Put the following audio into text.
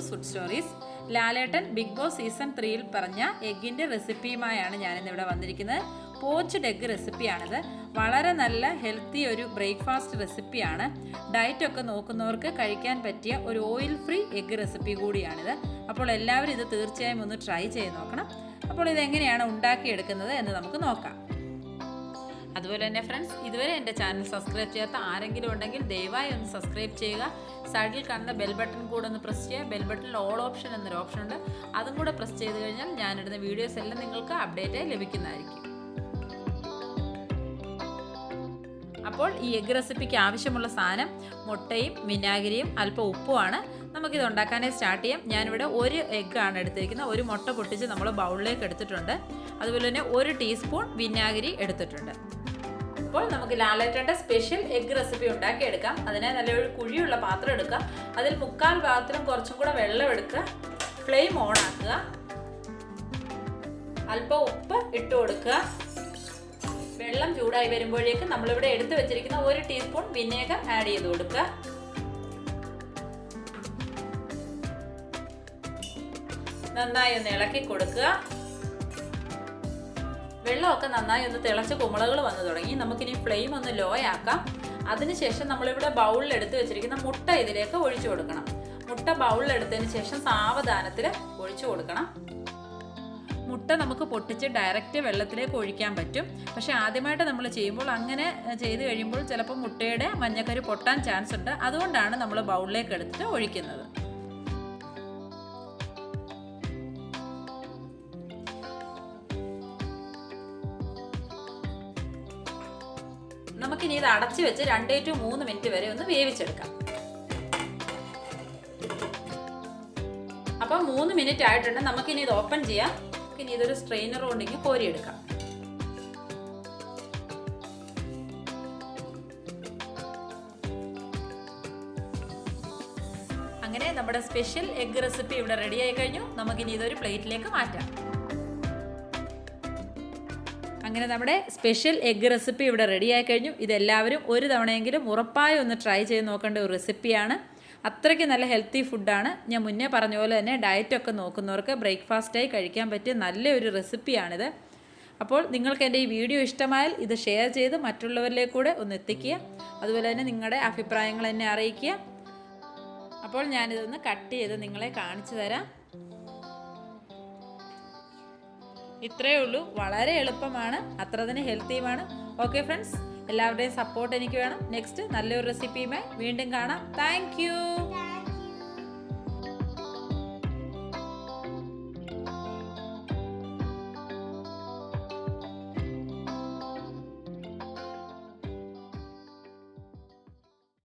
Sindhu's food stories. Lalettan Bigg Boss season 3-ൽ പറഞ്ഞ എഗ്ഗിൻ്റെ റെസിപ്പിയുമായാണ് ഞാനിന്നിവിടെ വന്നിരിക്കുന്നത്. പോച്ച്ഡ് എഗ്ഗ് റെസിപ്പിയാണിത്. വളരെ നല്ല ഹെൽത്തി ഒരു ബ്രേക്ക്ഫാസ്റ്റ് റെസിപ്പിയാണ്. ഡയറ്റൊക്കെ നോക്കുന്നവർക്ക് കഴിക്കാൻ പറ്റിയ ഒരു ഓയിൽ ഫ്രീ എഗ്ഗ് റെസിപ്പി കൂടിയാണിത്. അപ്പോൾ എല്ലാവരും ഇത് തീർച്ചയായും ഒന്ന് ട്രൈ ചെയ്ത് നോക്കണം. അപ്പോൾ ഇതെങ്ങനെയാണ് ഉണ്ടാക്കിയെടുക്കുന്നത് എന്ന് നമുക്ക് നോക്കാം. അതുപോലെ തന്നെ ഫ്രണ്ട്സ്, ഇതുവരെ എൻ്റെ ചാനൽ സബ്സ്ക്രൈബ് ചെയ്യാത്ത ആരെങ്കിലും ഉണ്ടെങ്കിൽ ദയവായി ഒന്ന് സബ്സ്ക്രൈബ് ചെയ്യുക. സൈഡിൽ കാണുന്ന ബെൽ ബട്ടൺ കൂടെ ഒന്ന് പ്രസ് ചെയ്യുക. ബെൽ ബട്ടണിൽ ഓൾ ഓപ്ഷൻ എന്നൊരു ഓപ്ഷൻ ഉണ്ട്, അതും കൂടെ പ്രസ് ചെയ്ത് കഴിഞ്ഞാൽ ഞാനിടുന്ന വീഡിയോസ് എല്ലാം നിങ്ങൾക്ക് അപ്ഡേറ്റായി ലഭിക്കുന്നതായിരിക്കും. അപ്പോൾ ഈ എഗ്ഗ് റെസിപ്പിക്ക് ആവശ്യമുള്ള സാധനം മുട്ടയും വിനാഗിരിയും അല്പം ഉപ്പുമാണ്. നമുക്കിത് ഉണ്ടാക്കാനായി സ്റ്റാർട്ട് ചെയ്യാം. ഞാനിവിടെ ഒരു എഗ്ഗാണ് എടുത്തിരിക്കുന്നത്. ഒരു മുട്ട പൊട്ടിച്ച് നമ്മൾ ബൗളിലേക്ക് എടുത്തിട്ടുണ്ട്. അതുപോലെ തന്നെ 1 ടീസ്പൂൺ വിനാഗിരി എടുത്തിട്ടുണ്ട്. അപ്പോൾ നമുക്ക് ലാലേട്ടൻ്റെ സ്പെഷ്യൽ എഗ്ഗ് റെസിപ്പി ഉണ്ടാക്കിയെടുക്കാം. അതിനെ നല്ലൊരു കുഴിയുള്ള പാത്രം എടുക്കുക. അതിൽ 3/4 പാത്രം കുറച്ചും കൂടെ വെള്ളം എടുക്കുക. ഫ്ലെയിം ഓൺ ആക്കുക. അല്പം ഉപ്പ് ഇട്ട് കൊടുക്കുക. വെള്ളം ചൂടായി വരുമ്പോഴേക്കും നമ്മളിവിടെ എടുത്തു വെച്ചിരിക്കുന്ന 1 ടീസ്പൂൺ വിനേഗർ ആഡ് ചെയ്ത് കൊടുക്കുക. നന്നായി ഒന്ന് ഇളക്കി കൊടുക്കുക. വെള്ളമൊക്കെ നന്നായി ഒന്ന് തിളച്ച് കുമിളകൾ വന്നു തുടങ്ങി. നമുക്കിനി ഫ്ലെയിം ഒന്ന് ലോ ആക്കാം. അതിനുശേഷം നമ്മളിവിടെ ബൗളിൽ എടുത്ത് വെച്ചിരിക്കുന്ന മുട്ട ഇതിലേക്ക് ഒഴിച്ചു കൊടുക്കണം. മുട്ട ബൗളിൽ എടുത്തതിന് ശേഷം സാവധാനത്തിൽ ഒഴിച്ചു കൊടുക്കണം. മുട്ട നമുക്ക് പൊട്ടിച്ച് ഡയറക്റ്റ് വെള്ളത്തിലേക്ക് ഒഴിക്കാൻ പറ്റും. പക്ഷെ ആദ്യമായിട്ട് നമ്മൾ ചെയ്യുമ്പോൾ അങ്ങനെ ചെയ്ത് കഴിയുമ്പോൾ ചിലപ്പോൾ മുട്ടയുടെ മഞ്ഞക്കരി പൊട്ടാൻ ചാൻസ് ഉണ്ട്. അതുകൊണ്ടാണ് നമ്മൾ ബൗളിലേക്ക് എടുത്തിട്ട് ഒഴിക്കുന്നത്. നമുക്കിനി ഇത് അടച്ചു വെച്ച് 2 to 3 മിനിറ്റ് വരെ ഒന്ന് വേവിച്ചെടുക്കാം. അപ്പം 3 മിനിറ്റ് ആയിട്ടുണ്ട്. നമുക്കിനി ഇത് ഓപ്പൺ ചെയ്യാം. ഇനി ഇതൊരു സ്ട്രെയിനർ കൊണ്ടെങ്കിൽ കോരിയെടുക്കാം. അങ്ങനെ നമ്മുടെ സ്പെഷ്യൽ എഗ്ഗ് റെസിപ്പി ഇവിടെ റെഡി ആയി കഴിഞ്ഞു. നമുക്കിനി ഇതൊരു പ്ലേറ്റിലേക്ക് മാറ്റാം. അങ്ങനെ നമ്മുടെ സ്പെഷ്യൽ എഗ്ഗ് റെസിപ്പി ഇവിടെ റെഡി ആയി കഴിഞ്ഞു. ഇതെല്ലാവരും ഒരു തവണയെങ്കിലും ഉറപ്പായി ഒന്ന് ട്രൈ ചെയ്ത് നോക്കേണ്ട ഒരു റെസിപ്പിയാണ്. അത്രയ്ക്ക് നല്ല ഹെൽത്തി ഫുഡാണ്. ഞാൻ മുന്നേ പറഞ്ഞ പോലെ തന്നെ ഡയറ്റൊക്കെ നോക്കുന്നവർക്ക് ബ്രേക്ക്ഫാസ്റ്റായി കഴിക്കാൻ പറ്റിയ നല്ലൊരു റെസിപ്പിയാണിത്. അപ്പോൾ നിങ്ങൾക്ക് എൻ്റെ ഈ വീഡിയോ ഇഷ്ടമായാൽ ഇത് ഷെയർ ചെയ്ത് മറ്റുള്ളവരിലേക്ക് കൂടെ ഒന്ന് എത്തിക്കുക. അതുപോലെ തന്നെ നിങ്ങളുടെ അഭിപ്രായങ്ങൾ എന്നെ അറിയിക്കുക. അപ്പോൾ ഞാനിതൊന്ന് കട്ട് ചെയ്ത് നിങ്ങളെ കാണിച്ചു തരാം. ഇത്രയേ ഉള്ളൂ. വളരെ എളുപ്പമാണ്, അത്ര തന്നെ ഹെൽത്തിയുമാണ്. ഓക്കെ ഫ്രണ്ട്സ്, എല്ലാവരുടെയും സപ്പോർട്ട് എനിക്ക് വേണം. നെക്സ്റ്റ് നല്ലൊരു റെസിപ്പിയുമായി വീണ്ടും കാണാം. Thank you.